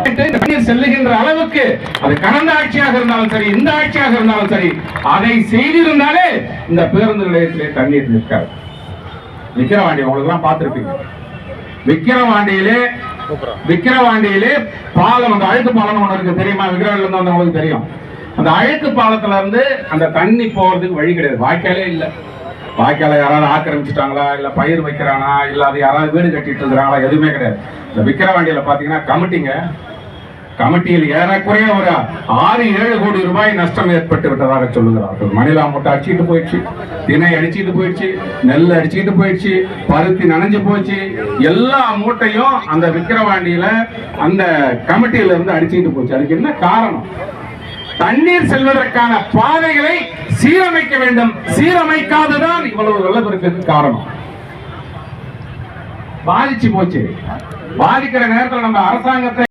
தண்ணீர் செல்லுகின்ற அளவுக்கு அது கடந்த ஆட்சியாக இருந்தாலும் சரி, இந்த ஆட்சியாக இருந்தாலும் சரி, அதை செய்திருந்தாலே இந்த பேருந்து நிலையத்திலே தண்ணீர் நிற்காது. விக்கிரவாண்டி உங்களுக்கு எல்லாம் பார்த்திருப்பீங்க. விக்கிரவாண்டியிலே பாலம், அந்த அழுக்கு பாலம் ஒன்று இருக்கு தெரியுமா? விக்கிரவாண்டியில இருந்து வந்தவங்களுக்கு தெரியும். அந்த அழுக்கு பாலத்துல இருந்து அந்த தண்ணி போறதுக்கு வழி கிடையாது. வாய்க்காலே இல்லை. வாய்க்கால யாராவது ஆக்கிரமிச்சுட்டாங்களா, இல்ல பயிர் வைக்கிறானா, இல்ல அது யாராவது வீடு கட்டிட்டு இருக்கிறாங்களா, எதுவுமே கிடையாது. இந்த விக்கிரவாண்டியில பாத்தீங்கன்னா கமிட்டியில் ஏறக்குறைய ஒரு 6-7 கோடி ரூபாய் நஷ்டம் ஏற்பட்டு விட்டதாக சொல்லுகிறார்கள். மணிலா மூட்டை அடிச்சுட்டு போயிடுச்சு, திணை அடிச்சுட்டு போயிடுச்சு, நெல் அடிச்சுட்டு போயிடுச்சு, பருத்தி நனைஞ்சு போச்சு. எல்லா மூட்டையும் அந்த விக்கிரவாண்டியில அந்த கமிட்டியில இருந்து அடிச்சுட்டு போச்சு. அதுக்கு என்ன காரணம்? தண்ணீர் செல்வதற்கான பாதைகளை சீரமைக்க வேண்டும். சீரமைக்காததான் இவ்வளவு வெள்ளப்பெருக்குக்கு காரணம். பாதிச்சு போச்சு. பாதிக்கிற நேரத்தில் நம்ம அரசாங்கத்தை